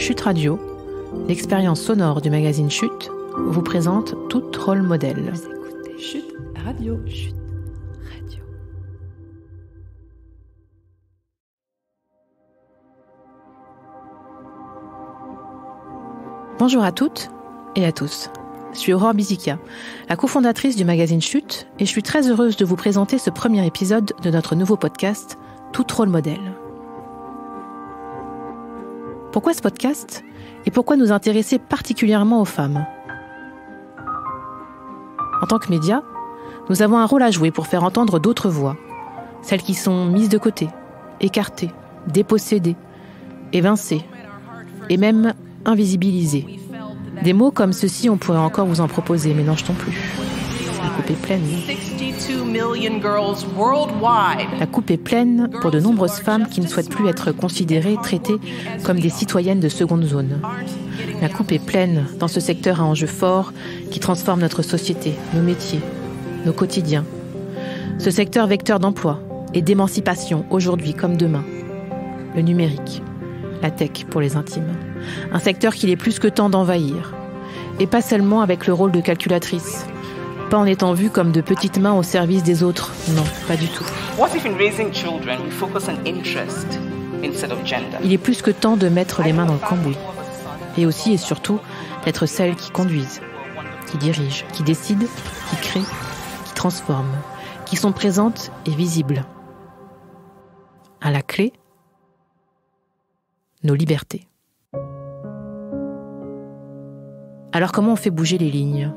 Chute Radio, l'expérience sonore du magazine Chute, vous présente tout rôle modèle. Vous écoutez Chute Radio. Chute Radio. Bonjour à toutes et à tous. Je suis Aurore Bizikia, la cofondatrice du magazine Chute, et je suis très heureuse de vous présenter ce premier épisode de notre nouveau podcast, Tout rôle modèle. Pourquoi ce podcast et pourquoi nous intéresser particulièrement aux femmes ? En tant que médias, nous avons un rôle à jouer pour faire entendre d'autres voix, celles qui sont mises de côté, écartées, dépossédées, évincées et même invisibilisées. Des mots comme ceci, on pourrait encore vous en proposer, mais n'en jetons plus. La coupe est pleine. La coupe est pleine pour de nombreuses femmes qui ne souhaitent plus être considérées, traitées comme des citoyennes de seconde zone. La coupe est pleine dans ce secteur à enjeux forts qui transforme notre société, nos métiers, nos quotidiens. Ce secteur vecteur d'emploi et d'émancipation aujourd'hui comme demain. Le numérique, la tech pour les intimes. Un secteur qu'il est plus que temps d'envahir. Et pas seulement avec le rôle de calculatrice. Pas en étant vue comme de petites mains au service des autres. Non, pas du tout. Il est plus que temps de mettre les mains dans le cambouis. Et aussi et surtout d'être celles qui conduisent, qui dirigent, qui décident, qui créent, qui transforment, qui sont présentes et visibles. À la clé, nos libertés. Alors comment on fait bouger les lignes ?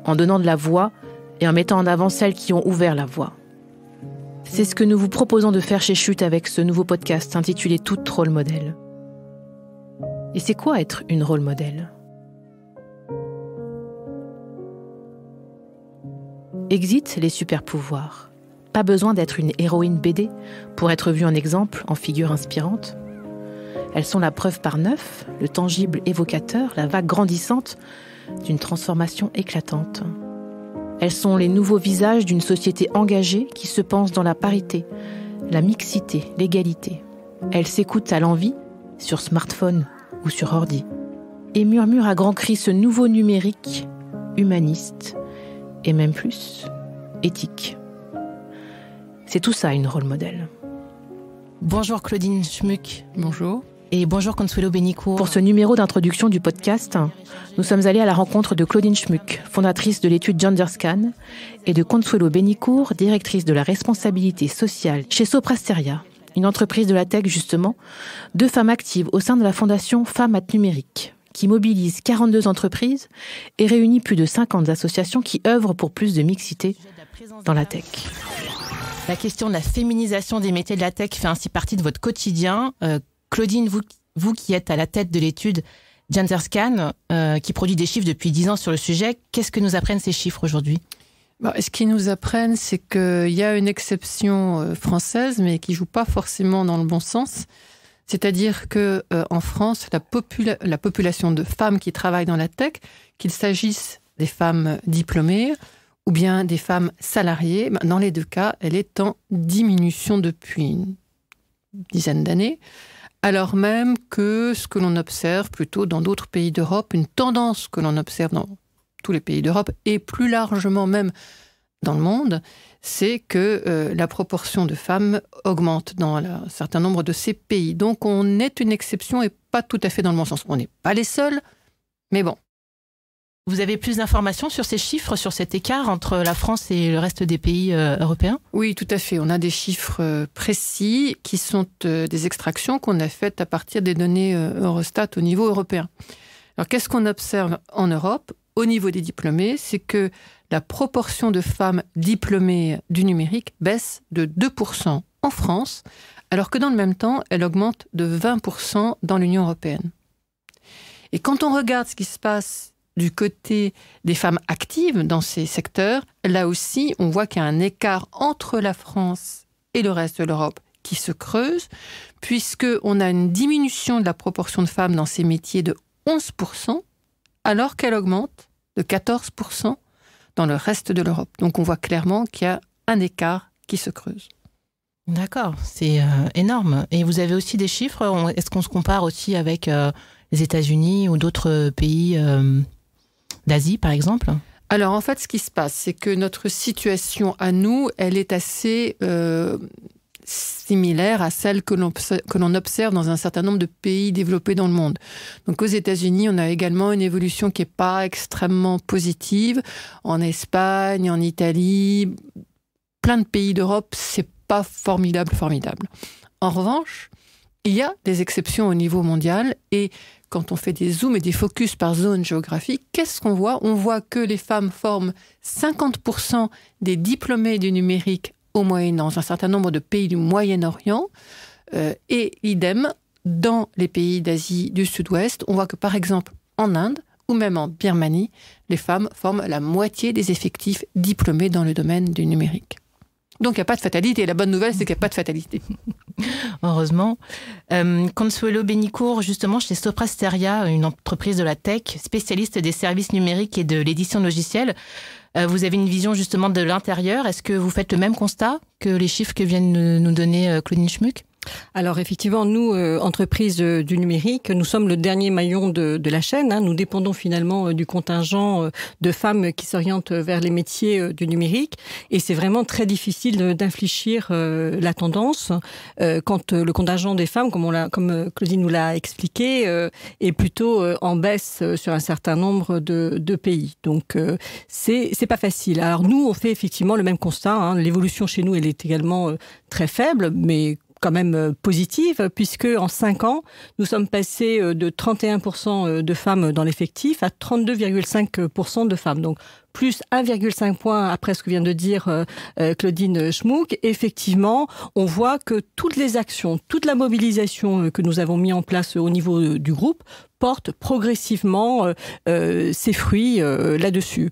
En donnant de la voix et en mettant en avant celles qui ont ouvert la voie. C'est ce que nous vous proposons de faire chez Chute avec ce nouveau podcast intitulé Tout rôle modèle. Et c'est quoi être une rôle modèle ? Exit les super pouvoirs. Pas besoin d'être une héroïne BD pour être vue en exemple, en figure inspirante. Elles sont la preuve par neuf, le tangible évocateur, la vague grandissante d'une transformation éclatante. Elles sont les nouveaux visages d'une société engagée qui se pense dans la parité, la mixité, l'égalité. Elles s'écoutent à l'envi, sur smartphone ou sur ordi, et murmurent à grands cris ce nouveau numérique, humaniste, et même plus, éthique. C'est tout ça une rôle modèle. Bonjour Claudine Schmuck. Bonjour. Et bonjour Consuelo Benicourt. Pour ce numéro d'introduction du podcast, nous sommes allés à la rencontre de Claudine Schmuck, fondatrice de l'étude GenderScan, et de Consuelo Benicourt, directrice de la responsabilité sociale chez Soprasteria, une entreprise de la tech justement, deux femmes actives au sein de la fondation Femmes at Numérique, qui mobilise 42 entreprises et réunit plus de 50 associations qui œuvrent pour plus de mixité dans la tech. La question de la féminisation des métiers de la tech fait ainsi partie de votre quotidien. Claudine, vous qui êtes à la tête de l'étude GenderScan, qui produit des chiffres depuis 10 ans sur le sujet, qu'est-ce que nous apprennent ces chiffres aujourd'hui ? Ce qu'ils nous apprennent, c'est qu'il y a une exception française, mais qui ne joue pas forcément dans le bon sens. C'est-à-dire qu'en France, la population de femmes qui travaillent dans la tech, qu'il s'agisse des femmes diplômées ou bien des femmes salariées, dans les deux cas, elle est en diminution depuis une dizaine d'années. Alors même que ce que l'on observe plutôt dans d'autres pays d'Europe, une tendance que l'on observe dans tous les pays d'Europe et plus largement même dans le monde, c'est que la proportion de femmes augmente dans un certain nombre de ces pays. Donc on est une exception et pas tout à fait dans le bon sens. On n'est pas les seuls, mais bon. Vous avez plus d'informations sur ces chiffres, sur cet écart entre la France et le reste des pays européens ? Oui, tout à fait. On a des chiffres précis qui sont des extractions qu'on a faites à partir des données Eurostat au niveau européen. Alors, qu'est-ce qu'on observe en Europe ? Au niveau des diplômés, c'est que la proportion de femmes diplômées du numérique baisse de 2% en France, alors que dans le même temps, elle augmente de 20% dans l'Union européenne. Et quand on regarde ce qui se passe du côté des femmes actives dans ces secteurs, là aussi, on voit qu'il y a un écart entre la France et le reste de l'Europe qui se creuse, puisqu'on a une diminution de la proportion de femmes dans ces métiers de 11%, alors qu'elle augmente de 14% dans le reste de l'Europe. Donc on voit clairement qu'il y a un écart qui se creuse. D'accord, c'est énorme. Et vous avez aussi des chiffres ? Est-ce qu'on se compare aussi avec les États-Unis ou d'autres pays d'Asie, par exemple ? Alors, en fait, ce qui se passe, c'est que notre situation à nous, elle est assez similaire à celle que l'on observe dans un certain nombre de pays développés dans le monde. Donc, aux États-Unis, on a également une évolution qui n'est pas extrêmement positive. En Espagne, en Italie, plein de pays d'Europe, c'est pas formidable. En revanche, il y a des exceptions au niveau mondial et quand on fait des zooms et des focus par zone géographique, qu'est-ce qu'on voit ? On voit que les femmes forment 50% des diplômés du numérique dans un certain nombre de pays du Moyen-Orient. Et idem, dans les pays d'Asie du Sud-Ouest, on voit que par exemple en Inde ou même en Birmanie, les femmes forment la moitié des effectifs diplômés dans le domaine du numérique. Donc il n'y a pas de fatalité. La bonne nouvelle, c'est qu'il n'y a pas de fatalité. Heureusement. Consuelo Benicourt, justement, chez Sopra Steria, une entreprise de la tech, spécialiste des services numériques et de l'édition de logiciels, vous avez une vision justement de l'intérieur. Est-ce que vous faites le même constat que les chiffres que vient de nous donner Claudine Schmuck ? Alors effectivement, nous, entreprise du numérique, nous sommes le dernier maillon de la chaîne. Hein. Nous dépendons finalement du contingent de femmes qui s'orientent vers les métiers du numérique. Et c'est vraiment très difficile d'infléchir la tendance quand le contingent des femmes, comme Claudine nous l'a expliqué, est plutôt en baisse sur un certain nombre de pays. Donc c'est pas facile. Alors nous, on fait effectivement le même constat. Hein. L'évolution chez nous, elle est également très faible, mais quand même positive, puisque en 5 ans, nous sommes passés de 31% de femmes dans l'effectif à 32,5% de femmes. Donc, plus 1,5 point après ce que vient de dire Claudine Schmuck. Effectivement, on voit que toutes les actions, toute la mobilisation que nous avons mis en place au niveau du groupe porte progressivement ses fruits là-dessus.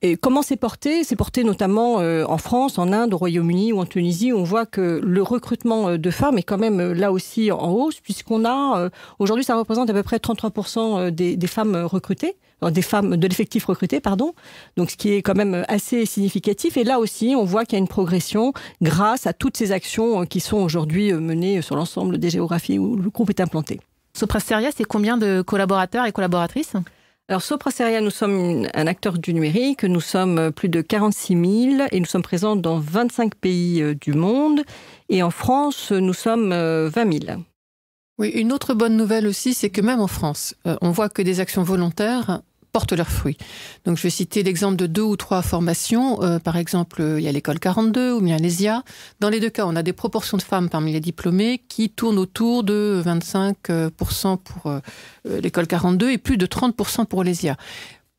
Et comment c'est porté ? C'est porté notamment en France, en Inde, au Royaume-Uni ou en Tunisie. On voit que le recrutement de femmes est quand même là aussi en hausse, puisqu'on a, aujourd'hui, ça représente à peu près 33% des femmes recrutées, des femmes de l'effectif recruté, pardon. Donc, ce qui est quand même assez significatif. Et là aussi, on voit qu'il y a une progression grâce à toutes ces actions qui sont aujourd'hui menées sur l'ensemble des géographies où le groupe est implanté. Sopra Steria, c'est combien de collaborateurs et collaboratrices ? Alors, Sopra Steria, nous sommes un acteur du numérique. Nous sommes plus de 46 000 et nous sommes présents dans 25 pays du monde. Et en France, nous sommes 20 000. Oui, une autre bonne nouvelle aussi, c'est que même en France, on voit que des actions volontaires portent leurs fruits. Donc, je vais citer l'exemple de 2 ou 3 formations. Par exemple, il y a l'école 42 ou bien l'ESIA. Dans les 2 cas, on a des proportions de femmes parmi les diplômés qui tournent autour de 25% pour l'école 42 et plus de 30% pour l'ESIA.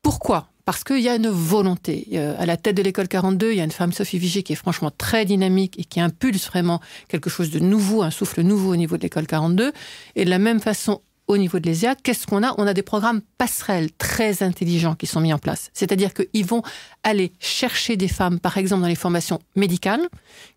Pourquoi ? Parce qu'il y a une volonté. À la tête de l'école 42, il y a une femme, Sophie Vigier, qui est franchement très dynamique et qui impulse vraiment quelque chose de nouveau, un souffle nouveau au niveau de l'école 42. Et de la même façon, au niveau de l'ESIA, qu'est-ce qu'on a ? On a des programmes passerelles très intelligents qui sont mis en place. C'est-à-dire qu'ils vont aller chercher des femmes, par exemple, dans les formations médicales,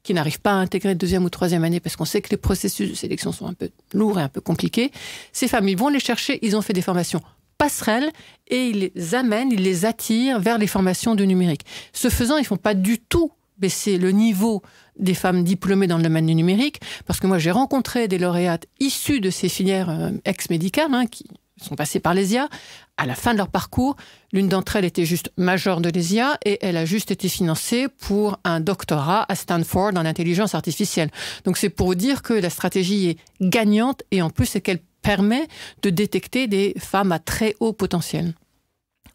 qui n'arrivent pas à intégrer de 2e ou 3e année parce qu'on sait que les processus de sélection sont un peu lourds et un peu compliqués. Ces femmes, ils vont les chercher, ils ont fait des formations passerelles et ils les amènent, ils les attirent vers les formations du numérique. Ce faisant, ils ne font pas du tout baisser le niveau des femmes diplômées dans le domaine du numérique, parce que moi j'ai rencontré des lauréates issues de ces filières ex-médicales qui sont passées par l'ESIA. À la fin de leur parcours, l'une d'entre elles était juste majeure de l'ESIA et elle a juste été financée pour un doctorat à Stanford en intelligence artificielle. Donc c'est pour dire que la stratégie est gagnante et en plus c'est qu'elle permet de détecter des femmes à très haut potentiel.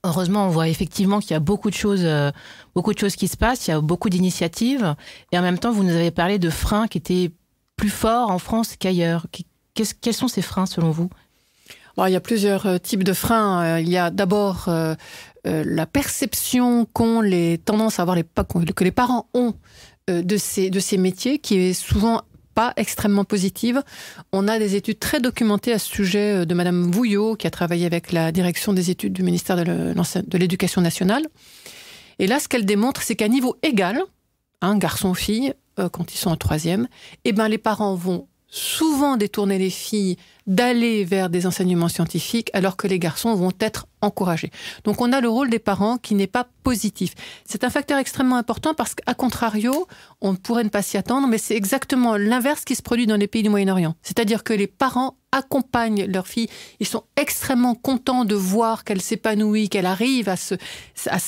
Heureusement, on voit effectivement qu'il y a beaucoup de choses qui se passent, il y a beaucoup d'initiatives. Et en même temps, vous nous avez parlé de freins qui étaient plus forts en France qu'ailleurs. Quels sont ces freins selon vous ? Alors, il y a plusieurs types de freins. Il y a d'abord la perception qu'ont les tendances à avoir que les parents ont de ces métiers, qui est souvent pas extrêmement positive. On a des études très documentées à ce sujet de Madame Vouillot, qui a travaillé avec la direction des études du ministère de l'Éducation nationale. Et là, ce qu'elle démontre, c'est qu'à niveau égal, garçon-fille, quand ils sont en 3e, les parents vont souvent détourner les filles d'aller vers des enseignements scientifiques alors que les garçons vont être encouragés. Donc on a le rôle des parents qui n'est pas positif. C'est un facteur extrêmement important parce qu'à contrario, on pourrait ne pas s'y attendre, mais c'est exactement l'inverse qui se produit dans les pays du Moyen-Orient. C'est-à-dire que les parents accompagnent leurs filles, ils sont extrêmement contents de voir qu'elle s'épanouit, qu'elle arrive à se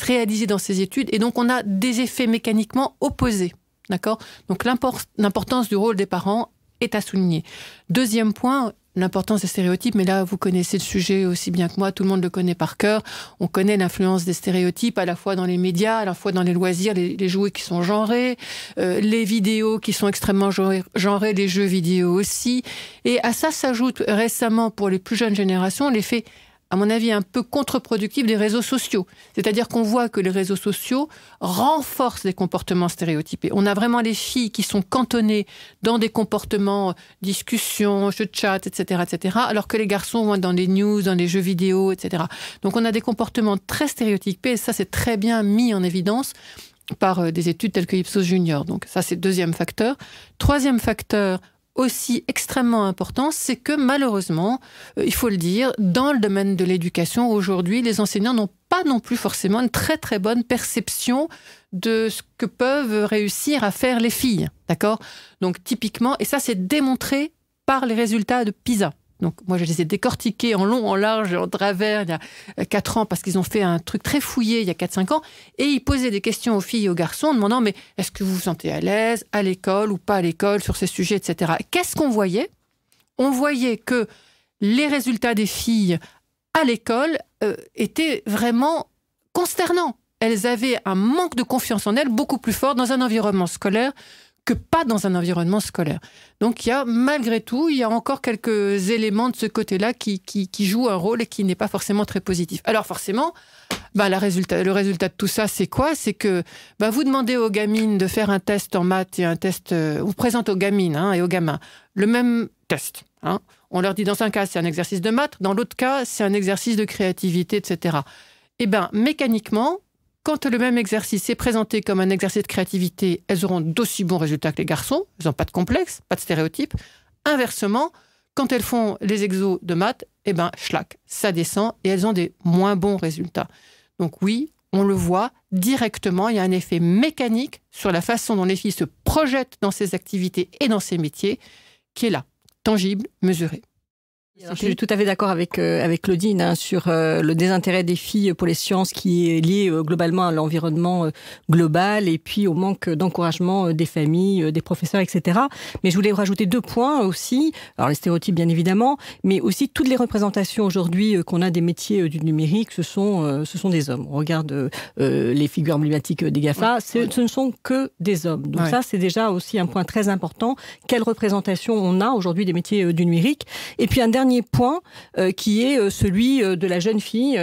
réaliser dans ses études, et donc on a des effets mécaniquement opposés. D'accord ? Donc l'importance du rôle des parents est à souligner. Deuxième point, l'importance des stéréotypes, mais là, vous connaissez le sujet aussi bien que moi, tout le monde le connaît par cœur. On connaît l'influence des stéréotypes à la fois dans les médias, à la fois dans les loisirs, les jouets qui sont genrés, les vidéos qui sont extrêmement genrées, les jeux vidéo aussi. Et à ça s'ajoute récemment, pour les plus jeunes générations, l'effet, à mon avis, un peu contre-productif des réseaux sociaux. C'est-à-dire qu'on voit que les réseaux sociaux renforcent les comportements stéréotypés. On a vraiment les filles qui sont cantonnées dans des comportements, discussions, jeux de chat, etc., alors que les garçons vont dans les news, dans les jeux vidéo, etc. Donc on a des comportements très stéréotypés, et ça, c'est très bien mis en évidence par des études telles que Ipsos Junior. Donc ça, c'est le deuxième facteur. Troisième facteur, aussi extrêmement important, c'est que malheureusement, il faut le dire, dans le domaine de l'éducation, aujourd'hui, les enseignants n'ont pas non plus forcément une très très bonne perception de ce que peuvent réussir à faire les filles. D'accord ? Donc typiquement, et ça c'est démontré par les résultats de PISA. Donc moi je les ai décortiqués en long, en large, en travers il y a 4 ans parce qu'ils ont fait un truc très fouillé il y a 4-5 ans, et ils posaient des questions aux filles et aux garçons en demandant mais est-ce que vous vous sentez à l'aise à l'école ou pas à l'école sur ces sujets, etc. Qu'est-ce qu'on voyait ? On voyait que les résultats des filles à l'école étaient vraiment consternants. Elles avaient un manque de confiance en elles beaucoup plus fort dans un environnement scolaire que pas dans un environnement scolaire. Donc il y a, malgré tout, il y a encore quelques éléments de ce côté-là qui jouent un rôle et qui n'est pas forcément très positif. Alors forcément, le résultat de tout ça, c'est quoi ? C'est que vous demandez aux gamines de faire un test en maths et un test... vous présentez aux gamines et aux gamins le même test. On leur dit dans un cas, c'est un exercice de maths, dans l'autre cas, c'est un exercice de créativité, etc. Et mécaniquement, quand le même exercice est présenté comme un exercice de créativité, elles auront d'aussi bons résultats que les garçons. Elles n'ont pas de complexe, pas de stéréotypes. Inversement, quand elles font les exos de maths, schlac, ça descend et elles ont des moins bons résultats. Donc oui, on le voit directement, il y a un effet mécanique sur la façon dont les filles se projettent dans ces activités et dans ces métiers qui est là, tangible, mesuré. Alors, je suis tout à fait d'accord avec Claudine sur le désintérêt des filles pour les sciences qui est lié globalement à l'environnement global et puis au manque d'encouragement des familles, des professeurs, etc. Mais je voulais rajouter 2 points aussi. Alors les stéréotypes bien évidemment, mais aussi toutes les représentations aujourd'hui qu'on a des métiers du numérique, ce sont des hommes. On regarde les figures emblématiques des GAFA, ce ne sont que des hommes. Donc ça c'est déjà aussi un point très important. Quelle représentation on a aujourd'hui des métiers du numérique ? Et puis un dernier point qui est celui de la jeune fille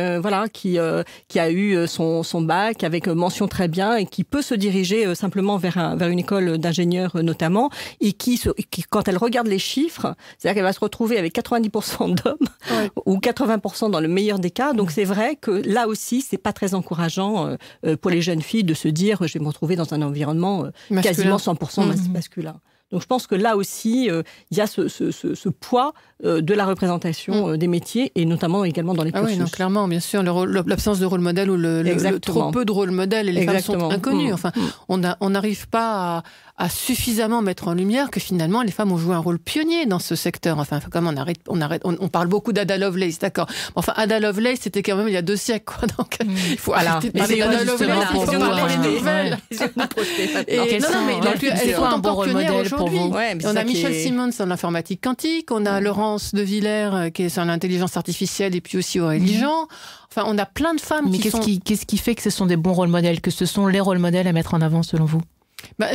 qui a eu son bac avec mention très bien et qui peut se diriger simplement vers une école d'ingénieur notamment et qui quand elle regarde les chiffres, c'est-à-dire qu'elle va se retrouver avec 90% d'hommes ou 80% dans le meilleur des cas. Donc c'est vrai que là aussi c'est pas très encourageant pour les jeunes filles de se dire je vais me retrouver dans un environnement quasiment 100% masculin. Donc je pense que là aussi, il y a ce poids de la représentation des métiers, et notamment également dans les cursus. Oui, clairement, bien sûr, l'absence de rôle modèle ou le trop peu de rôle modèle, et les femmes sont inconnues. Enfin, on n'arrive pas à suffisamment mettre en lumière que finalement, les femmes ont joué un rôle pionnier dans ce secteur. Enfin, comme on parle beaucoup d'Ada Lovelace, d'accord. Enfin, Ada Lovelace, c'était quand même il y a 2 siècles, quoi. Donc, il faut arrêter de parler d'Ada Lovelace, il faut parler des nouvelles. Elle faut un bon rôle modèle pour vous. On a Michel Simons dans l'informatique quantique, on a Laurence de Villers qui est sur l'intelligence artificielle, et puis aussi Aurélie Jean. Enfin, on a plein de femmes qu'est-ce qui fait que ce sont des bons rôles modèles, que ce sont les rôles modèles à mettre en avant selon vous ?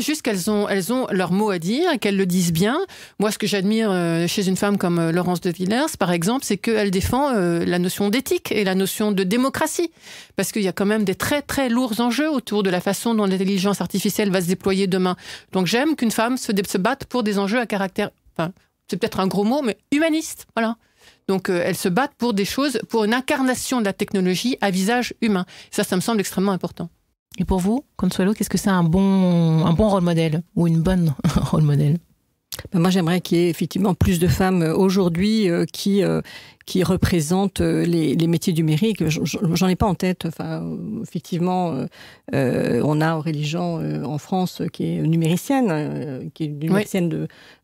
Juste qu'elles ont leur mot à dire et qu'elles le disent bien. Moi, ce que j'admire chez une femme comme Laurence de Villers, par exemple, c'est qu'elle défend la notion d'éthique et la notion de démocratie. Parce qu'il y a quand même des très, très lourds enjeux autour de la façon dont l'intelligence artificielle va se déployer demain. Donc j'aime qu'une femme se batte pour des enjeux à caractère, c'est peut-être un gros mot, mais humaniste. Voilà. Donc elles se battent pour des choses, pour une incarnation de la technologie à visage humain. Ça me semble extrêmement important. Et pour vous, Consuelo, qu'est-ce que c'est un bon rôle modèle ou une bonne rôle modèle ? Moi, j'aimerais qu'il y ait effectivement plus de femmes aujourd'hui qui représentent les métiers numériques. J'en ai pas en tête. Enfin, effectivement, on a Aurélie Jean en France qui est numéricienne,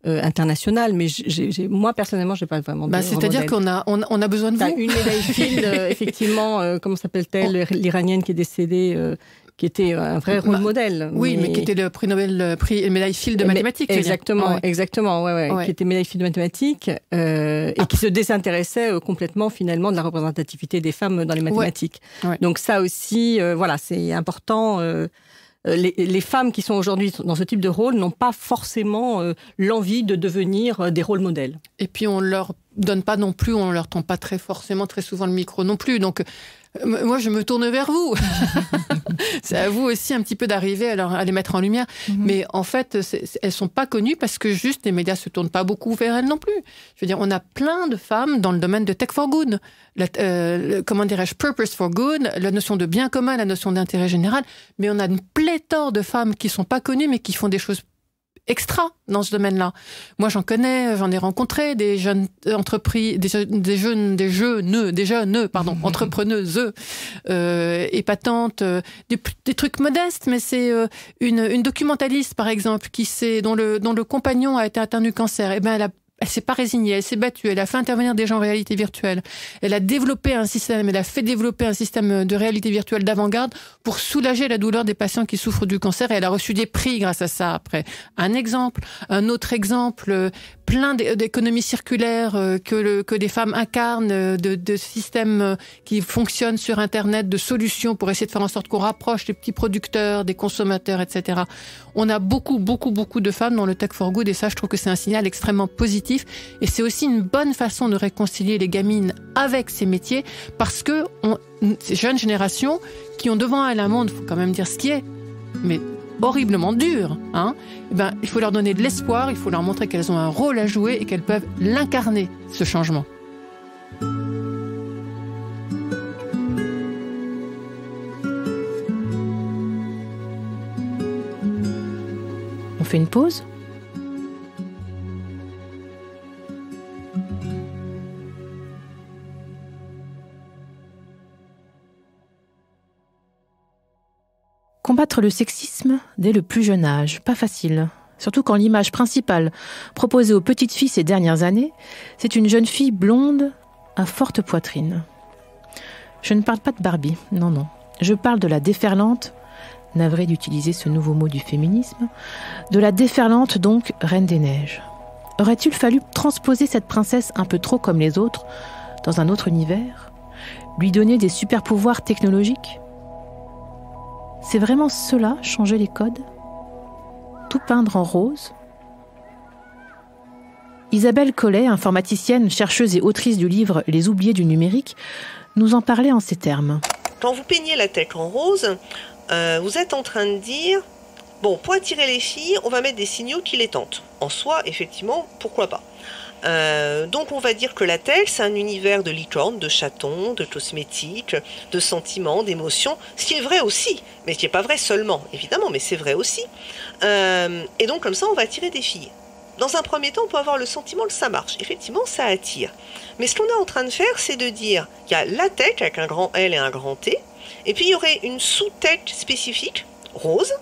internationale, mais moi personnellement, j'ai pas vraiment. C'est-à-dire qu'on a besoin de vous. Une médaille Fields, effectivement. Comment s'appelle-t-elle, l'Iranienne qui est décédée? Qui était un vrai rôle modèle. Oui, mais qui était le prix Nobel, médaille Fields de mathématiques. Exactement, qui était médaille Fields de mathématiques et qui se désintéressait complètement finalement de la représentativité des femmes dans les mathématiques. Ouais. Donc ça aussi, c'est important. Les femmes qui sont aujourd'hui dans ce type de rôle n'ont pas forcément l'envie de devenir des rôles modèles. Et puis on leur donne pas non plus, on leur tend pas très souvent le micro non plus. Donc moi, je me tourne vers vous. C'est à vous aussi un petit peu d'arriver à les mettre en lumière. Mm-hmm. Mais en fait, elles sont pas connues parce que juste les médias se tournent pas beaucoup vers elles non plus. Je veux dire, on a plein de femmes dans le domaine de Tech for Good. Purpose for Good, la notion de bien commun, la notion d'intérêt général. Mais on a une pléthore de femmes qui sont pas connues mais qui font des choses extra dans ce domaine-là. Moi, j'en ai rencontré des jeunes entreprises, des jeunes entrepreneuses épatantes, des trucs modestes, mais c'est une documentaliste, par exemple, dont le compagnon a été atteint du cancer. Et ben, elle s'est pas résignée, elle s'est battue, elle a fait intervenir des gens en réalité virtuelle. Elle a fait développer un système de réalité virtuelle d'avant-garde pour soulager la douleur des patients qui souffrent du cancer et elle a reçu des prix grâce à ça après. Un autre exemple, plein d'économies circulaires que des femmes incarnent, de systèmes qui fonctionnent sur Internet, de solutions pour essayer de faire en sorte qu'on rapproche les petits producteurs, des consommateurs, etc. On a beaucoup de femmes dans le Tech for Good et ça, je trouve que c'est un signal extrêmement positif. Et c'est aussi une bonne façon de réconcilier les gamines avec ces métiers parce que ces jeunes générations qui ont devant elles un monde, il faut quand même dire ce qui est, mais horriblement dur, il faut leur donner de l'espoir, il faut leur montrer qu'elles ont un rôle à jouer et qu'elles peuvent l'incarner, ce changement. On fait une pause ? Combattre le sexisme dès le plus jeune âge, pas facile. Surtout quand l'image principale proposée aux petites filles ces dernières années, c'est une jeune fille blonde à forte poitrine. Je ne parle pas de Barbie, non. Je parle de la déferlante, navrée d'utiliser ce nouveau mot du féminisme, de la déferlante donc Reine des Neiges. Aurait-il fallu transposer cette princesse un peu trop comme les autres dans un autre univers ? Lui donner des super-pouvoirs technologiques ? C'est vraiment cela, changer les codes ? Tout peindre en rose ? Isabelle Collet, informaticienne, chercheuse et autrice du livre « Les oubliés du numérique », nous en parlait en ces termes. Quand vous peignez la tech en rose, vous êtes en train de dire « Bon, pour attirer les filles, on va mettre des signaux qui les tentent. » En soi, effectivement, pourquoi pas ? Donc on va dire que la tech, c'est un univers de licornes, de chatons, de cosmétiques, de sentiments, d'émotions, ce qui est vrai aussi, mais ce qui n'est pas vrai seulement, évidemment, mais c'est vrai aussi. Et donc comme ça, on va attirer des filles. Dans un premier temps, on peut avoir le sentiment que ça marche. Effectivement, ça attire. Mais ce qu'on est en train de faire, c'est de dire qu'il y a la tech avec un grand L et un grand T, et puis il y aurait une sous-tech spécifique, rose,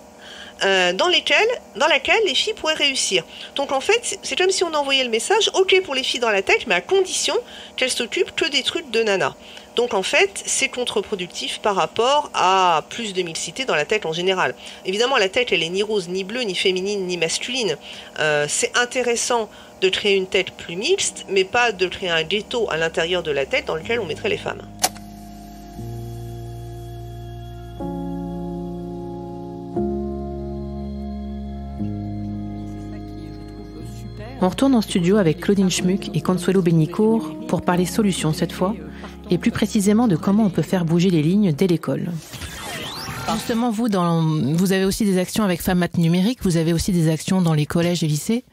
dans laquelle les filles pourraient réussir. Donc en fait, c'est comme si on envoyait le message, ok pour les filles dans la tech, mais à condition qu'elles s'occupent que des trucs de nana. Donc en fait, c'est contre-productif par rapport à plus de mixité dans la tech en général. Évidemment, la tech, elle est ni rose, ni bleue, ni féminine, ni masculine. C'est intéressant de créer une tech plus mixte, mais pas de créer un ghetto à l'intérieur de la tech dans lequel on mettrait les femmes. On retourne en studio avec Claudine Schmuck et Consuelo Benicourt pour parler solutions cette fois, et plus précisément de comment on peut faire bouger les lignes dès l'école. Justement, vous avez aussi des actions avec Femmes Maths Numérique, vous avez aussi des actions dans les collèges et lycées.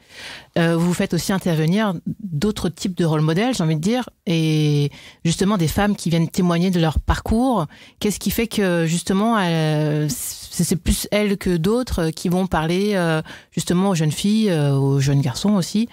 Vous faites aussi intervenir d'autres types de rôles modèles, j'ai envie de dire, et justement des femmes qui viennent témoigner de leur parcours. Qu'est-ce qui fait que justement c'est plus elles que d'autres qui vont parler justement aux jeunes filles, aux jeunes garçons aussi,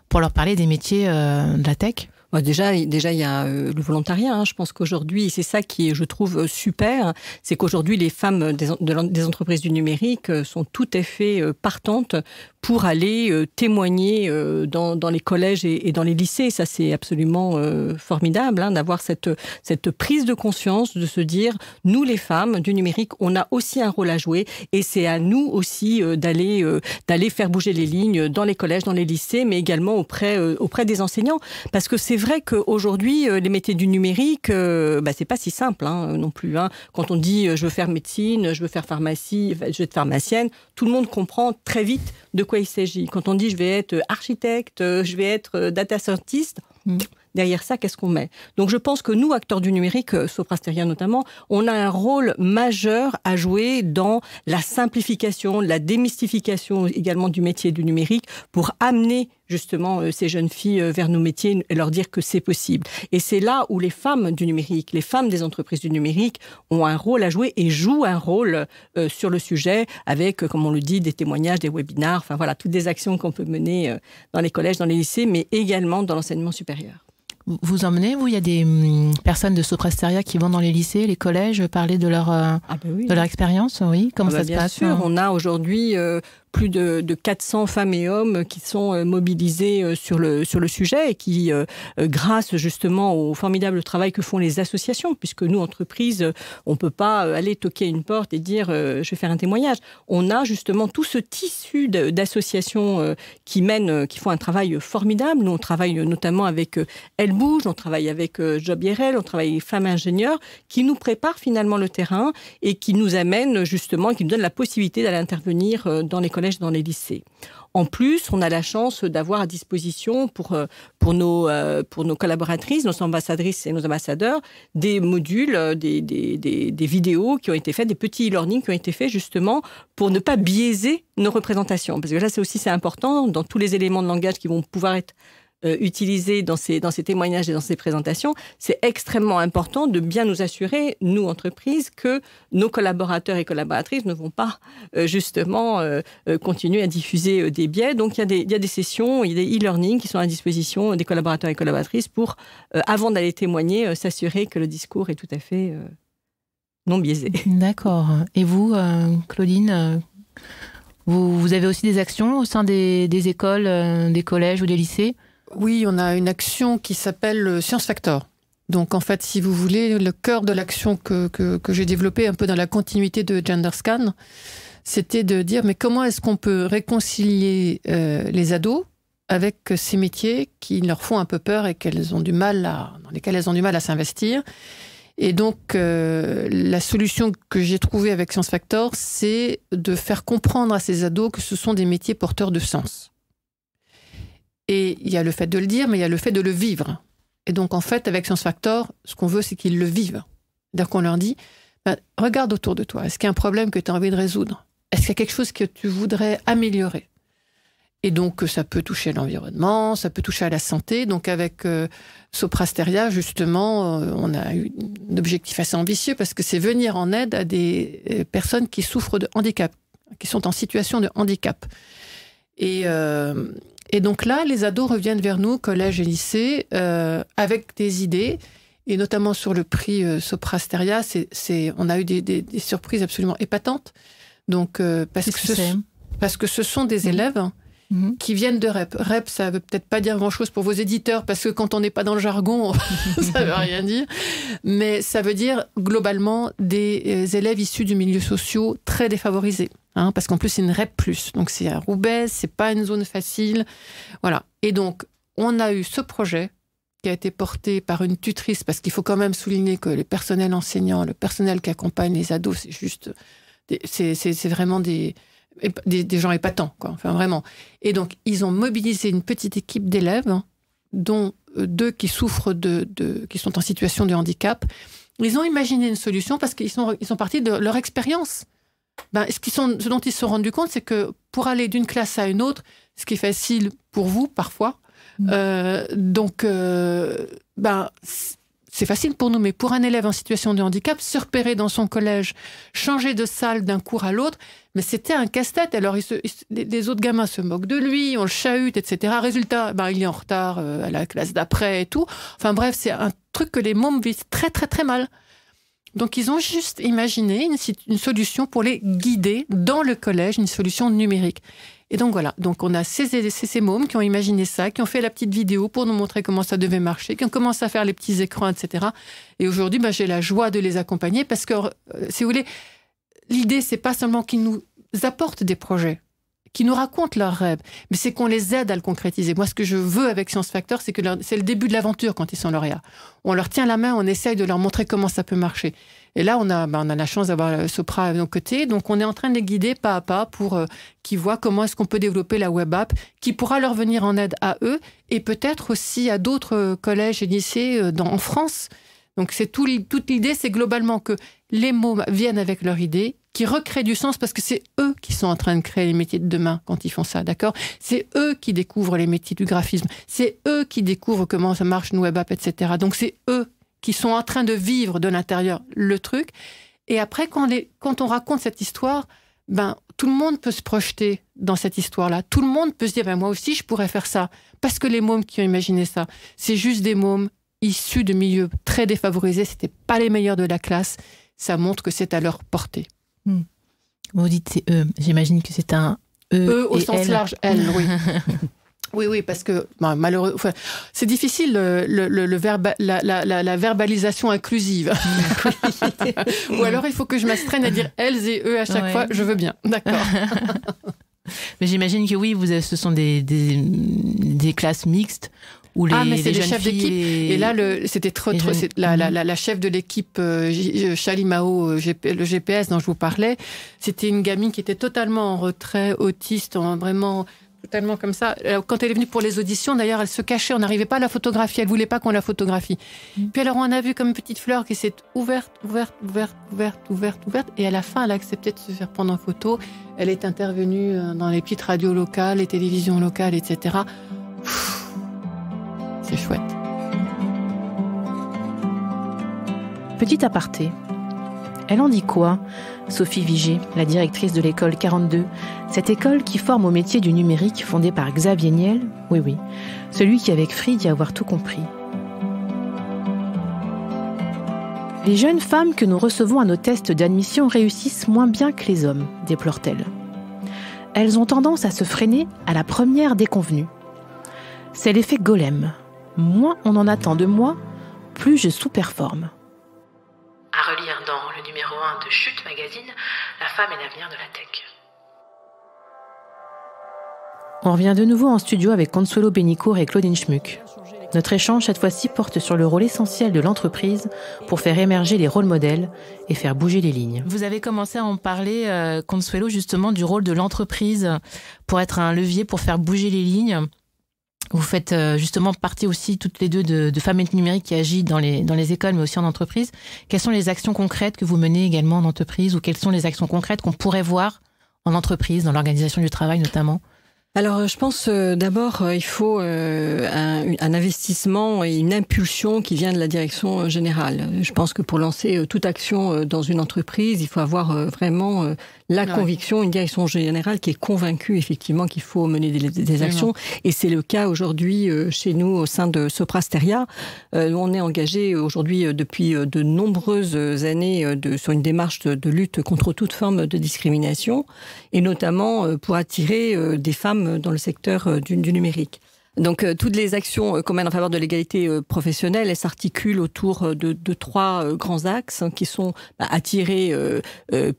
pour leur parler des métiers de la tech. Déjà, il y a le volontariat. Hein. Je pense qu'aujourd'hui, c'est ça qui est, je trouve, super, c'est qu'aujourd'hui, les femmes des entreprises du numérique sont tout à fait partantes pour aller témoigner dans les collèges et dans les lycées. Ça, c'est absolument formidable, hein, d'avoir cette prise de conscience, de se dire, nous, les femmes du numérique, on a aussi un rôle à jouer, et c'est à nous aussi d'aller faire bouger les lignes dans les collèges, dans les lycées, mais également auprès des enseignants. Parce que c'est vrai qu'aujourd'hui, les métiers du numérique, c'est pas si simple non plus. Hein. Quand on dit je veux faire médecine, je veux faire pharmacie, je veux être pharmacienne, tout le monde comprend très vite de quoi il s'agit. Quand on dit je vais être architecte, je vais être data scientist, derrière ça, qu'est-ce qu'on met? Donc je pense que nous, acteurs du numérique, Sopra Steria notamment, on a un rôle majeur à jouer dans la simplification, la démystification également du métier du numérique pour amener justement ces jeunes filles vers nos métiers et leur dire que c'est possible. Et c'est là où les femmes du numérique, les femmes des entreprises du numérique ont un rôle à jouer et jouent un rôle sur le sujet avec, comme on le dit, des témoignages, des webinars, enfin voilà, toutes des actions qu'on peut mener dans les collèges, dans les lycées, mais également dans l'enseignement supérieur. Vous emmenez, vous, il y a des personnes de Sopra Steria qui vont dans les lycées, les collèges, parler de leur expérience, oui. Comment ça se passe? Bien sûr, on a aujourd'hui plus de 400 femmes et hommes qui sont mobilisés sur le sujet et qui, grâce justement au formidable travail que font les associations, puisque nous, entreprises, on ne peut pas aller toquer à une porte et dire je vais faire un témoignage. On a justement tout ce tissu d'associations qui font un travail formidable. Nous, on travaille notamment avec Elle Bouge, on travaille avec Job IRL, on travaille avec les femmes ingénieurs qui nous préparent finalement le terrain et qui nous amènent justement, qui nous donnent la possibilité d'aller intervenir dans les collèges, dans les lycées. En plus, on a la chance d'avoir à disposition pour nos collaboratrices, nos ambassadrices et nos ambassadeurs, des modules, des vidéos qui ont été faites, des petits e-learning qui ont été faits justement pour ne pas biaiser nos représentations. Parce que là, c'est important, dans tous les éléments de langage qui vont pouvoir être utilisés dans ces témoignages et dans ces présentations, c'est extrêmement important de bien nous assurer, nous, entreprises, que nos collaborateurs et collaboratrices ne vont pas justement continuer à diffuser des biais. Donc, il y a des sessions, il y a des e-learning qui sont à disposition des collaborateurs et collaboratrices pour, avant d'aller témoigner, s'assurer que le discours est tout à fait non biaisé. D'accord. Et vous, Claudine, vous avez aussi des actions au sein des écoles, des collèges ou des lycées? Oui, on a une action qui s'appelle Science Factor. Donc, en fait, si vous voulez, le cœur de l'action que j'ai développée un peu dans la continuité de GenderScan, c'était de dire, mais comment est-ce qu'on peut réconcilier les ados avec ces métiers qui leur font un peu peur et dans lesquels elles ont du mal à s'investir. Et donc, la solution que j'ai trouvée avec Science Factor, c'est de faire comprendre à ces ados que ce sont des métiers porteurs de sens. Et il y a le fait de le dire, mais il y a le fait de le vivre. Et donc, en fait, avec Science Factor, ce qu'on veut, c'est qu'ils le vivent. C'est-à-dire qu'on leur dit, regarde autour de toi. Est-ce qu'il y a un problème que tu as envie de résoudre? Est-ce qu'il y a quelque chose que tu voudrais améliorer? Et donc, ça peut toucher l'environnement, ça peut toucher à la santé. Donc, avec Sopra Steria, justement, on a eu un objectif assez ambitieux parce que c'est venir en aide à des personnes qui souffrent de handicap, qui sont en situation de handicap. Et donc là, les ados reviennent vers nous, collège et lycée, avec des idées. Et notamment sur le prix Sopra Steria, on a eu des surprises absolument épatantes. Donc, parce que ce sont des élèves qui viennent de REP. REP, ça ne veut peut-être pas dire grand-chose pour vos éditeurs, parce que quand on n'est pas dans le jargon, ça ne veut rien dire. Mais ça veut dire, globalement, des élèves issus du milieu social très défavorisés. Parce qu'en plus, c'est une REP+. Donc, c'est à Roubaix, ce n'est pas une zone facile. Voilà. Et donc, on a eu ce projet qui a été porté par une tutrice, parce qu'il faut quand même souligner que les personnels enseignants, le personnel qui accompagne les ados, c'est juste... C'est vraiment des gens épatants, quoi. Enfin, vraiment. Et donc, ils ont mobilisé une petite équipe d'élèves, dont 2 qui souffrent qui sont en situation de handicap. Ils ont imaginé une solution parce qu'ils sont partis de leur expérience. Ce dont ils se sont rendus compte, c'est que pour aller d'une classe à une autre, ce qui est facile pour vous, parfois, c'est facile pour nous, mais pour un élève en situation de handicap, se repérer dans son collège, changer de salle d'un cours à l'autre, mais c'était un casse-tête. Alors, les autres gamins se moquent de lui, on le chahute, etc. Résultat, il est en retard à la classe d'après et tout. Enfin bref, c'est un truc que les mômes vivent très, très, très mal. Donc, ils ont juste imaginé une solution pour les guider dans le collège, une solution numérique. Et donc, voilà. Donc, on a ces mômes qui ont imaginé ça, qui ont fait la petite vidéo pour nous montrer comment ça devait marcher, qui ont commencé à faire les petits écrans, etc. Et aujourd'hui, j'ai la joie de les accompagner parce que, si vous voulez, l'idée, c'est pas seulement qu'ils nous apportent des projets, qui nous racontent leurs rêves, mais c'est qu'on les aide à le concrétiser. Moi, ce que je veux avec Science Factor, c'est que c'est le début de l'aventure quand ils sont lauréats. On leur tient la main, on essaye de leur montrer comment ça peut marcher. Et là, on a la chance d'avoir Sopra à nos côtés, donc on est en train de les guider pas à pas pour qu'ils voient comment est-ce qu'on peut développer la web app, qui pourra leur venir en aide à eux, et peut-être aussi à d'autres collèges et lycées en France. Donc toute l'idée, c'est globalement que les mômes viennent avec leur idée, qui recréent du sens parce que c'est eux qui sont en train de créer les métiers de demain quand ils font ça, d'accord ? C'est eux qui découvrent les métiers du graphisme, c'est eux qui découvrent comment ça marche une web app, etc. Donc c'est eux qui sont en train de vivre de l'intérieur le truc. Et après, quand on raconte cette histoire, tout le monde peut se projeter dans cette histoire-là. Tout le monde peut se dire, moi aussi, je pourrais faire ça. Parce que les mômes qui ont imaginé ça, c'est juste des mômes issus de milieux très défavorisés. C'était pas les meilleurs de la classe. Ça montre que c'est à leur portée. Vous dites c'est eux. J'imagine que c'est un eux au et sens elle. large, elle, oui. Oui, parce que malheureusement, c'est difficile la verbalisation inclusive. Ou alors il faut que je m'astreigne à dire elles et eux à chaque fois. Je veux bien, d'accord. Mais j'imagine que oui, ce sont des classes mixtes. Mais c'est les chefs d'équipe. Et là, c'était la chef de l'équipe Chalimao, le GPS dont je vous parlais. C'était une gamine qui était totalement en retrait, autiste, vraiment totalement comme ça. Quand elle est venue pour les auditions, d'ailleurs, elle se cachait. On n'arrivait pas à la photographier. Elle voulait pas qu'on la photographie. Puis alors, on a vu comme une petite fleur qui s'est ouverte. Et à la fin, elle a accepté de se faire prendre en photo. Elle est intervenue dans les petites radios locales, les télévisions locales, etc. C'est chouette. Petit aparté. Elle en dit quoi, Sophie Vigée, la directrice de l'école 42, cette école qui forme au métier du numérique fondée par Xavier Niel, oui, celui qui avec Free dit avoir tout compris. Les jeunes femmes que nous recevons à nos tests d'admission réussissent moins bien que les hommes, déplore-t-elle. Elles ont tendance à se freiner à la première déconvenue. C'est l'effet golem. Moins on en attend de moi, plus je sous-performe. À relire dans le numéro 1 de Chute Magazine, La femme et l'avenir de la tech. On revient de nouveau en studio avec Consuelo Benicourt et Claudine Schmuck. Notre échange, cette fois-ci, porte sur le rôle essentiel de l'entreprise pour faire émerger les rôles modèles et faire bouger les lignes. Vous avez commencé à en parler, Consuelo, justement, du rôle de l'entreprise pour être un levier pour faire bouger les lignes. Vous faites justement partie aussi toutes les deux de Femmes et Numérique qui agit dans les écoles, mais aussi en entreprise. Quelles sont les actions concrètes que vous menez également en entreprise, ou quelles sont les actions concrètes qu'on pourrait voir en entreprise, dans l'organisation du travail notamment ? Alors, je pense d'abord, il faut un investissement et une impulsion qui vient de la direction générale. Je pense que pour lancer toute action dans une entreprise, il faut avoir vraiment la conviction, une direction générale qui est convaincue effectivement qu'il faut mener des actions. Et c'est le cas aujourd'hui chez nous au sein de Sopra Steria. On est engagé aujourd'hui depuis de nombreuses années sur une démarche de lutte contre toute forme de discrimination, et notamment pour attirer des femmes dans le secteur du numérique. Donc, toutes les actions qu'on mène en faveur de l'égalité professionnelle, elles s'articulent autour de trois grands axes qui sont attirer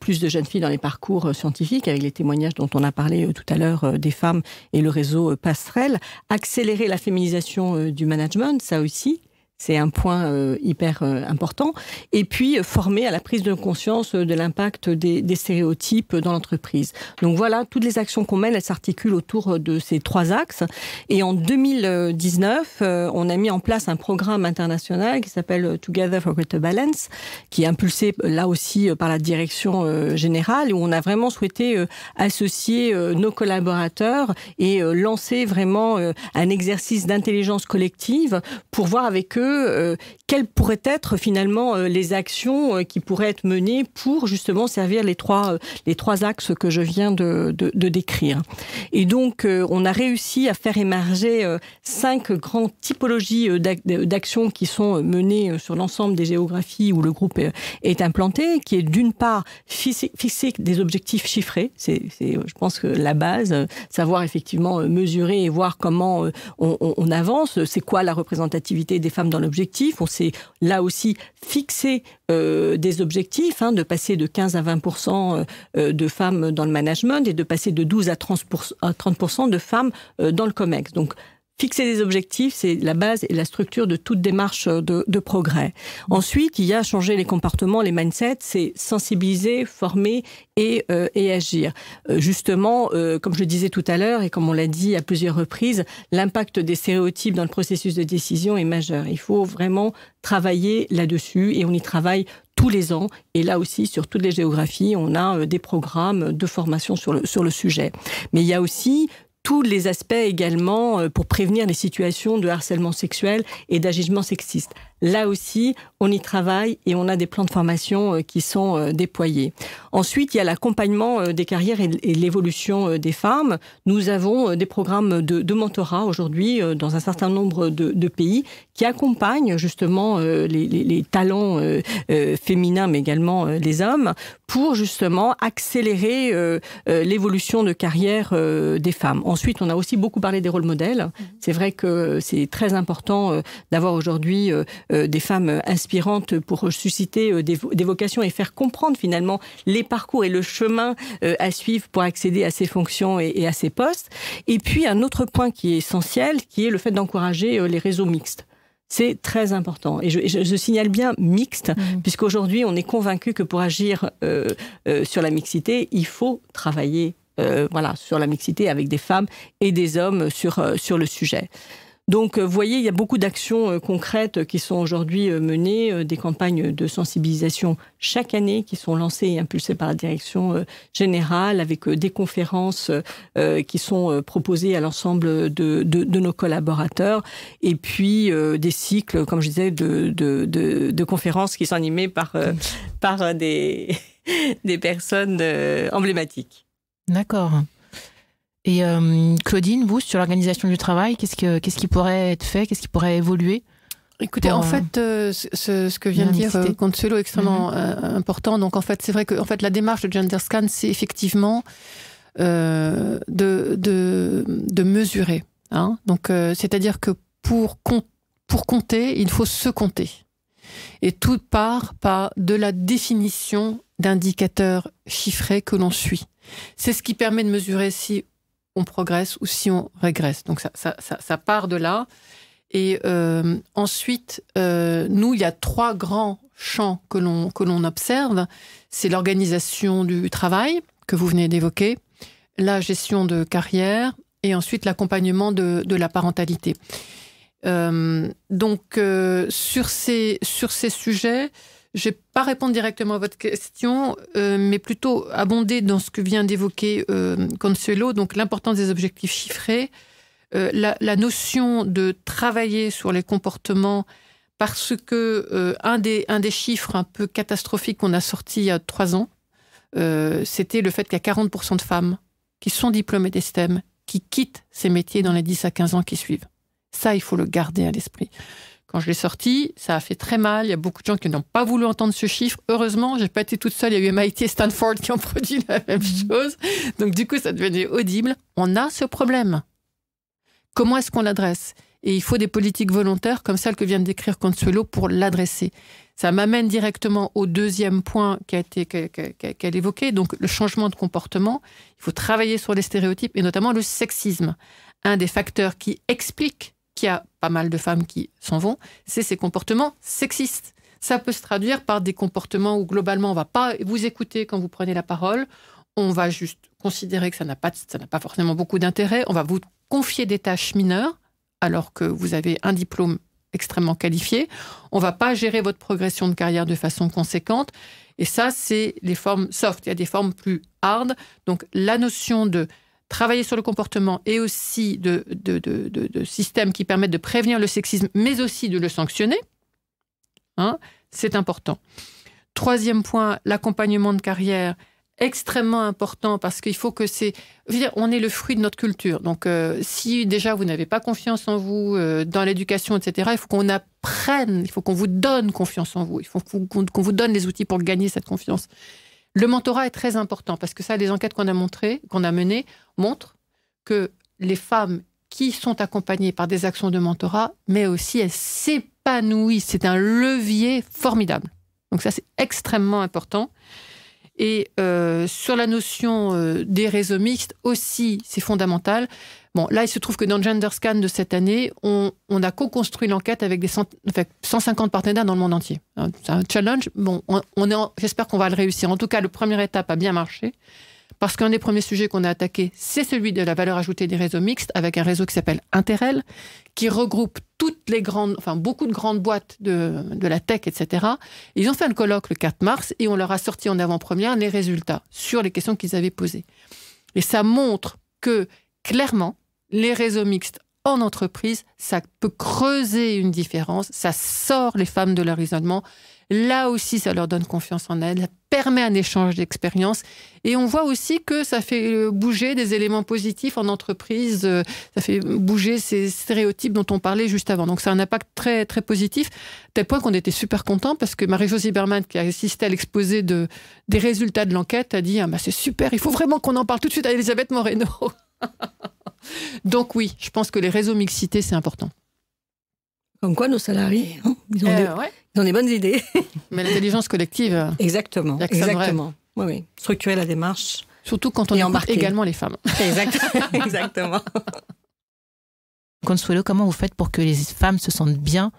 plus de jeunes filles dans les parcours scientifiques, avec les témoignages dont on a parlé tout à l'heure des femmes et le réseau Passerelle, accélérer la féminisation du management, ça aussi. C'est un point hyper important. Et puis, former à la prise de conscience de l'impact des stéréotypes dans l'entreprise. Donc voilà, toutes les actions qu'on mène, elles s'articulent autour de ces trois axes. Et en 2019, on a mis en place un programme international qui s'appelle Together for Greater Balance, qui est impulsé là aussi par la direction générale, où on a vraiment souhaité associer nos collaborateurs et lancer vraiment un exercice d'intelligence collective pour voir avec eux de quelles pourraient être finalement les actions qui pourraient être menées pour justement servir les trois axes que je viens de décrire. Et donc, on a réussi à faire émerger 5 grandes typologies d'actions qui sont menées sur l'ensemble des géographies où le groupe est implanté, qui est d'une part fixer des objectifs chiffrés. C'est, je pense que la base, savoir effectivement mesurer et voir comment on avance. C'est quoi la représentativité des femmes dans l'objectif? On s'est là aussi fixé des objectifs, de passer de 15 à 20% de femmes dans le management et de passer de 12 à 30% de femmes dans le COMEX. Donc, fixer des objectifs, c'est la base et la structure de toute démarche de progrès. Ensuite, il y a changer les comportements, les mindsets, c'est sensibiliser, former et agir. Justement, comme je le disais tout à l'heure et comme on l'a dit à plusieurs reprises, l'impact des stéréotypes dans le processus de décision est majeur. Il faut vraiment travailler là-dessus et on y travaille tous les ans. Et là aussi, sur toutes les géographies, on a des programmes de formation sur le sujet. Mais il y a aussi tous les aspects également pour prévenir les situations de harcèlement sexuel et d'agissement sexiste. Là aussi, on y travaille et on a des plans de formation qui sont déployés. Ensuite, il y a l'accompagnement des carrières et l'évolution des femmes. Nous avons des programmes de mentorat aujourd'hui dans un certain nombre de pays qui accompagnent justement les talents féminins, mais également les hommes, pour justement accélérer l'évolution de carrière des femmes. Ensuite, on a aussi beaucoup parlé des rôles modèles. C'est vrai que c'est très important d'avoir aujourd'hui des femmes inspirantes pour susciter des vocations et faire comprendre finalement les parcours et le chemin à suivre pour accéder à ces fonctions et à ces postes. Et puis un autre point qui est essentiel, qui est le fait d'encourager les réseaux mixtes. C'est très important. Et je signale bien mixte, puisqu'aujourd'hui on est convaincu que pour agir sur la mixité, il faut travailler sur la mixité avec des femmes et des hommes sur le sujet. Donc, vous voyez, il y a beaucoup d'actions concrètes qui sont aujourd'hui menées, des campagnes de sensibilisation chaque année qui sont lancées et impulsées par la direction générale, avec des conférences qui sont proposées à l'ensemble de nos collaborateurs, et puis des cycles, comme je disais, de conférences qui sont animées par des personnes emblématiques. D'accord. Et Claudine, vous, sur l'organisation du travail, qu'est-ce qui pourrait être fait, qu'est-ce qui pourrait évoluer? Écoutez, en fait, ce que vient de dire Consuelo est extrêmement important. Donc, en fait, c'est vrai que la démarche de GenderScan, c'est effectivement de mesurer. Donc, c'est-à-dire que pour compter, il faut se compter. Et tout part par de la définition d'indicateurs chiffrés que l'on suit. C'est ce qui permet de mesurer si on progresse ou si on régresse. Donc ça part de là. Et ensuite, nous, il y a 3 grands champs que l'on observe. C'est l'organisation du travail, que vous venez d'évoquer, la gestion de carrière et ensuite l'accompagnement de la parentalité. Donc, sur ces sujets, je ne vais pas répondre directement à votre question, mais plutôt abonder dans ce que vient d'évoquer Consuelo, donc l'importance des objectifs chiffrés, la notion de travailler sur les comportements, parce que un des chiffres un peu catastrophiques qu'on a sortis il y a 3 ans, c'était le fait qu'il y a 40% de femmes qui sont diplômées des STEM, qui quittent ces métiers dans les 10 à 15 ans qui suivent. Ça, il faut le garder à l'esprit. Quand je l'ai sorti, ça a fait très mal. Il y a beaucoup de gens qui n'ont pas voulu entendre ce chiffre. Heureusement, je n'ai pas été toute seule. Il y a eu MIT et Stanford qui ont produit la même chose. Donc, du coup, ça devenait audible. On a ce problème. Comment est-ce qu'on l'adresse? Et il faut des politiques volontaires comme celle que vient de décrire Consuelo pour l'adresser. Ça m'amène directement au deuxième point qu'elle évoquait, donc le changement de comportement. Il faut travailler sur les stéréotypes et notamment le sexisme. Un des facteurs qui explique qu'il y a pas mal de femmes qui s'en vont, c'est ces comportements sexistes. Ça peut se traduire par des comportements où globalement on ne va pas vous écouter quand vous prenez la parole, on va juste considérer que ça n'a pas forcément beaucoup d'intérêt, on va vous confier des tâches mineures alors que vous avez un diplôme extrêmement qualifié, on ne va pas gérer votre progression de carrière de façon conséquente, et ça c'est les formes soft. Il y a des formes plus hard, donc la notion travailler sur le comportement et aussi de systèmes qui permettent de prévenir le sexisme, mais aussi de le sanctionner, c'est important. Troisième point, l'accompagnement de carrière, extrêmement important parce qu'il faut que on est le fruit de notre culture. Donc, si déjà vous n'avez pas confiance en vous dans l'éducation, etc., il faut qu'on apprenne, il faut qu'on vous donne confiance en vous, il faut qu'on vous donne les outils pour gagner cette confiance. Le mentorat est très important parce que ça, les enquêtes qu'on a menées montrent que les femmes qui sont accompagnées par des actions de mentorat, mais aussi elles s'épanouissent. C'est un levier formidable. Donc ça, c'est extrêmement important. Et sur la notion des réseaux mixtes aussi, c'est fondamental. Bon, là, il se trouve que dans le Gender Scan de cette année, on a co-construit l'enquête avec 150 partenaires dans le monde entier. C'est un challenge. Bon, j'espère qu'on va le réussir. En tout cas, la première étape a bien marché. Parce qu'un des premiers sujets qu'on a attaqué, c'est celui de la valeur ajoutée des réseaux mixtes, avec un réseau qui s'appelle Interrel, qui regroupe beaucoup de grandes boîtes de la tech, etc. Ils ont fait un colloque le 4 mars et on leur a sorti en avant-première les résultats sur les questions qu'ils avaient posées. Et ça montre que, clairement, les réseaux mixtes en entreprise, ça peut creuser une différence, ça sort les femmes de leur isolement. Là aussi, ça leur donne confiance en elles, ça permet un échange d'expériences. Et on voit aussi que ça fait bouger des éléments positifs en entreprise, ça fait bouger ces stéréotypes dont on parlait juste avant. Donc, c'est un impact très, très positif, tel point qu'on était super contents parce que Marie-Josée Berman, qui a assisté à l'exposé des résultats de l'enquête, a dit c'est super, il faut vraiment qu'on en parle tout de suite à Elisabeth Moreno. Donc oui, je pense que les réseaux mixité, c'est important. Comme quoi, nos salariés, ils ont des bonnes idées. Mais l'intelligence collective... Exactement. Oui. Structurer la démarche. Surtout quand on écoute également les femmes. Exactement. Consuelo, comment vous faites pour que les femmes se sentent bien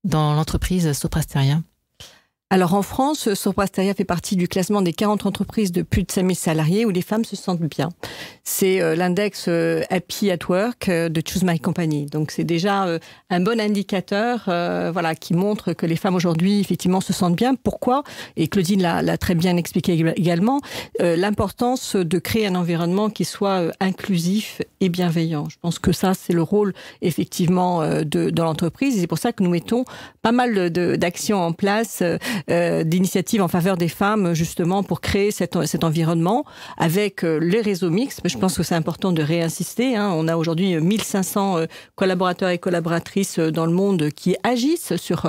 dans l'entreprise Sopra Steria ? Alors en France, Sopra Steria fait partie du classement des 40 entreprises de plus de 5000 salariés où les femmes se sentent bien. C'est l'index Happy at Work de Choose My Company. Donc c'est déjà un bon indicateur qui montre que les femmes aujourd'hui effectivement se sentent bien. Pourquoi ? Et Claudine l'a très bien expliqué également, l'importance de créer un environnement qui soit inclusif et bienveillant. Je pense que ça c'est le rôle effectivement dans l'entreprise et c'est pour ça que nous mettons pas mal d'actions en place, d'initiatives en faveur des femmes justement pour créer cet environnement avec les réseaux mixtes. Je pense que c'est important de réinsister. On a aujourd'hui 1500 collaborateurs et collaboratrices dans le monde qui agissent sur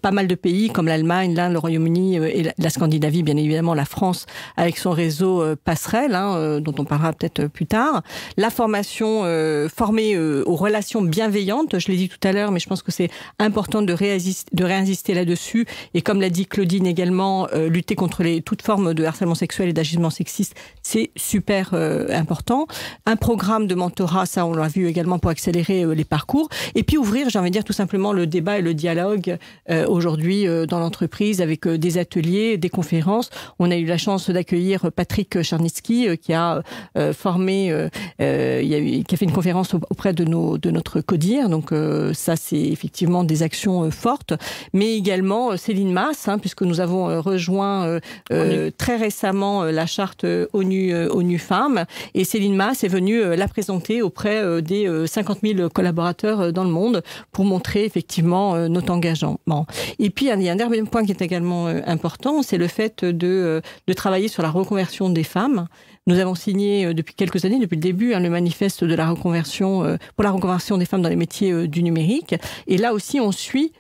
pas mal de pays comme l'Allemagne, l'Inde, le Royaume-Uni et la Scandinavie, bien évidemment la France avec son réseau Passerelle, dont on parlera peut-être plus tard. La formation formée aux relations bienveillantes, je l'ai dit tout à l'heure, mais je pense que c'est important de réinsister là-dessus. Et comme l'a dit Claudine également, lutter contre toute forme de harcèlement sexuel et d'agissement sexiste, c'est super important. Un programme de mentorat, ça on l'a vu également pour accélérer les parcours. Et puis ouvrir, j'ai envie de dire tout simplement le débat et le dialogue aujourd'hui dans l'entreprise avec des ateliers, des conférences. On a eu la chance d'accueillir Patrick Charnitsky qui a formé, qui a fait une conférence auprès de notre CODIR. Donc ça c'est effectivement des actions fortes. Mais également Céline Masse, puisque nous avons rejoint très récemment la charte ONU Femmes. Et Céline Masse est venue la présenter auprès des 50 000 collaborateurs dans le monde pour montrer effectivement notre engagement. Et puis, il y a un dernier point qui est également important, c'est le fait de travailler sur la reconversion des femmes. Nous avons signé depuis quelques années, depuis le début, le manifeste de la reconversion, pour la reconversion des femmes dans les métiers du numérique. Et là aussi, on suit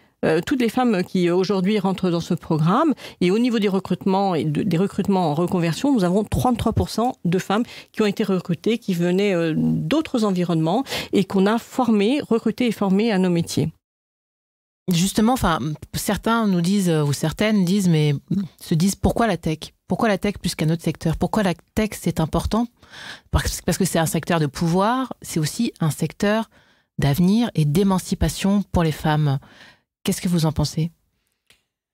toutes les femmes qui aujourd'hui rentrent dans ce programme. Et au niveau des recrutements et des recrutements en reconversion, nous avons 33% de femmes qui ont été recrutées, qui venaient d'autres environnements et qu'on a recrutées et formées à nos métiers. Justement, certains nous disent, ou certaines se disent pourquoi la tech ? Pourquoi la tech plus qu'un autre secteur ? Pourquoi la tech c'est important ? Parce que c'est un secteur de pouvoir, c'est aussi un secteur d'avenir et d'émancipation pour les femmes. Qu'est-ce que vous en pensez,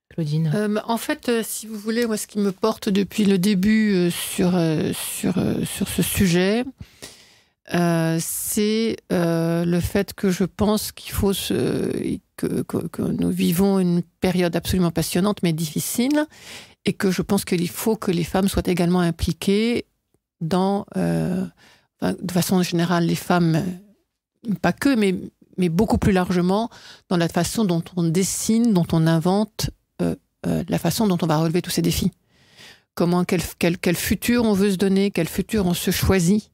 Claudine ? En fait, si vous voulez, moi, ce qui me porte depuis le début sur ce sujet, c'est le fait que je pense qu'il faut que nous vivons une période absolument passionnante, mais difficile, et que je pense qu'il faut que les femmes soient également impliquées dans de façon générale, les femmes, pas que, mais beaucoup plus largement, dans la façon dont on dessine, dont on invente, la façon dont on va relever tous ces défis. Quel futur on veut se donner, quel futur on se choisit.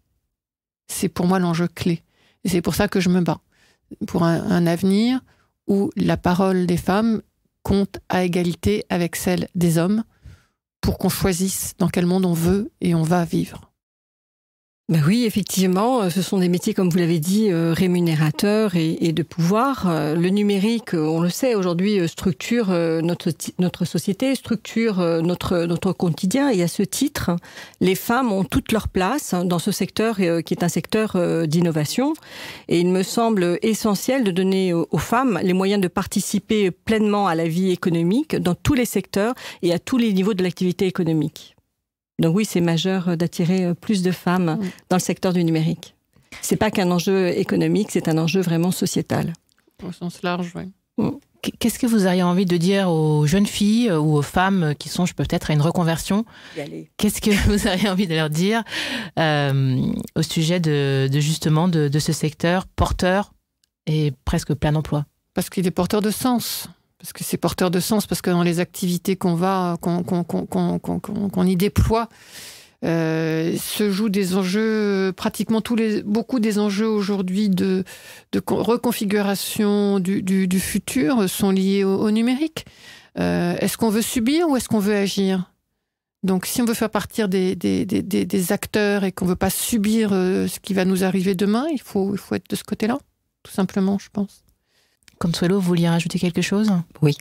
C'est pour moi l'enjeu clé. Et c'est pour ça que je me bats. Pour un avenir où la parole des femmes compte à égalité avec celle des hommes, pour qu'on choisisse dans quel monde on veut et on va vivre. Ben oui, effectivement, ce sont des métiers, comme vous l'avez dit, rémunérateurs et de pouvoir. Le numérique, on le sait, aujourd'hui, structure notre société, structure notre quotidien. Et à ce titre, les femmes ont toute leur place dans ce secteur qui est un secteur d'innovation. Et il me semble essentiel de donner aux femmes les moyens de participer pleinement à la vie économique dans tous les secteurs et à tous les niveaux de l'activité économique. Donc oui, c'est majeur d'attirer plus de femmes dans le secteur du numérique. C'est pas qu'un enjeu économique, c'est un enjeu vraiment sociétal. Au sens large, oui. Qu'est-ce que vous auriez envie de dire aux jeunes filles ou aux femmes qui songent peut-être à une reconversion ? Qu'est-ce que vous auriez envie de leur dire au sujet de ce secteur porteur et presque plein emploi ? Parce qu'il est porteur de sens. Parce que c'est porteur de sens, parce que dans les activités qu'on y déploie, se jouent des enjeux, pratiquement beaucoup des enjeux aujourd'hui de reconfiguration du futur sont liés au numérique. Est-ce qu'on veut subir ou est-ce qu'on veut agir ? Donc si on veut faire partie des acteurs et qu'on ne veut pas subir ce qui va nous arriver demain, il faut être de ce côté-là, tout simplement, je pense. Consuelo, vous vouliez rajouter quelque chose ? Oui.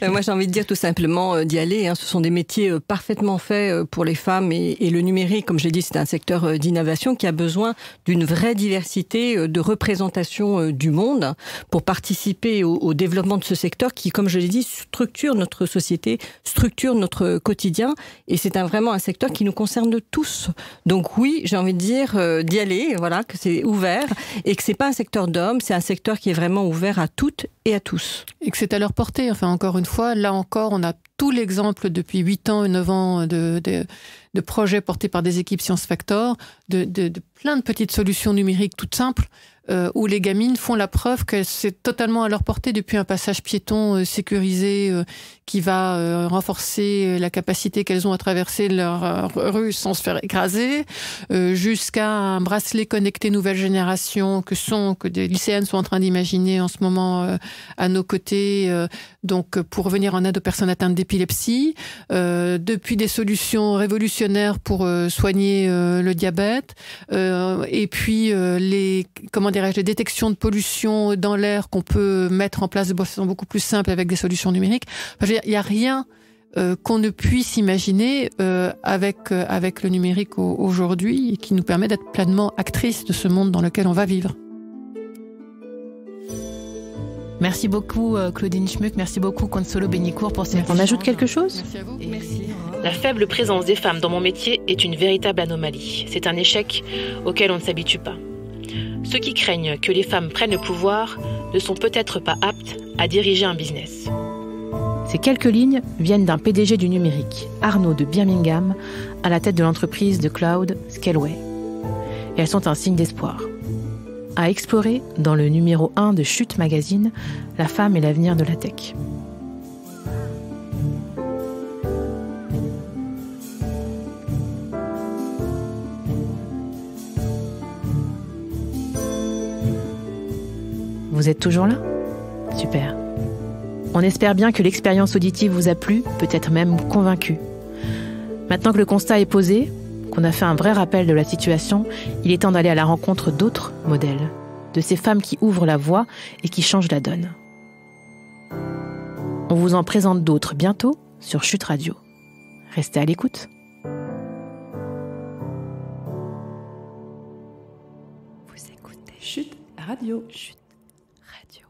Moi, j'ai envie de dire tout simplement d'y aller. Ce sont des métiers parfaitement faits pour les femmes et le numérique, comme je l'ai dit, c'est un secteur d'innovation qui a besoin d'une vraie diversité de représentation du monde pour participer au développement de ce secteur qui, comme je l'ai dit, structure notre société, structure notre quotidien et c'est vraiment un secteur qui nous concerne tous. Donc oui, j'ai envie de dire d'y aller, voilà, que c'est ouvert et que c'est pas un secteur d'hommes, c'est un secteur qui est vraiment ouvert à toutes et à tous. Et que c'est à leur portée. Enfin, encore une fois, là encore, on a tout l'exemple depuis 8 ans et 9 ans de projets portés par des équipes Science Factor, de plein de petites solutions numériques toutes simples, où les gamines font la preuve que c'est totalement à leur portée, depuis un passage piéton sécurisé qui va renforcer la capacité qu'elles ont à traverser leur rue sans se faire écraser, jusqu'à un bracelet connecté nouvelle génération que des lycéennes sont en train d'imaginer en ce moment à nos côtés, donc pour venir en aide aux personnes atteintes d'épilepsie, depuis des solutions révolutionnaires pour soigner le diabète, et puis les détections de pollution dans l'air qu'on peut mettre en place de façon beaucoup plus simple avec des solutions numériques. Enfin, il n'y a rien qu'on ne puisse imaginer avec le numérique aujourd'hui et qui nous permet d'être pleinement actrices de ce monde dans lequel on va vivre. Merci beaucoup Claudine Schmuck, merci beaucoup Consuelo Benicourt pour cette... On ajoute quelque chose ? Merci à vous. Merci. La faible présence des femmes dans mon métier est une véritable anomalie. C'est un échec auquel on ne s'habitue pas. Ceux qui craignent que les femmes prennent le pouvoir ne sont peut-être pas aptes à diriger un business. Ces quelques lignes viennent d'un PDG du numérique, Arnaud de Birmingham, à la tête de l'entreprise de cloud Scaleway. Et elles sont un signe d'espoir. À explorer dans le numéro 1 de Chute Magazine, la femme et l'avenir de la tech. Vous êtes toujours là ? Super. On espère bien que l'expérience auditive vous a plu, peut-être même convaincu. Maintenant que le constat est posé, qu'on a fait un vrai rappel de la situation, il est temps d'aller à la rencontre d'autres modèles, de ces femmes qui ouvrent la voie et qui changent la donne. On vous en présente d'autres bientôt sur Chute Radio. Restez à l'écoute. Vous écoutez Chute Radio. Chute Radio.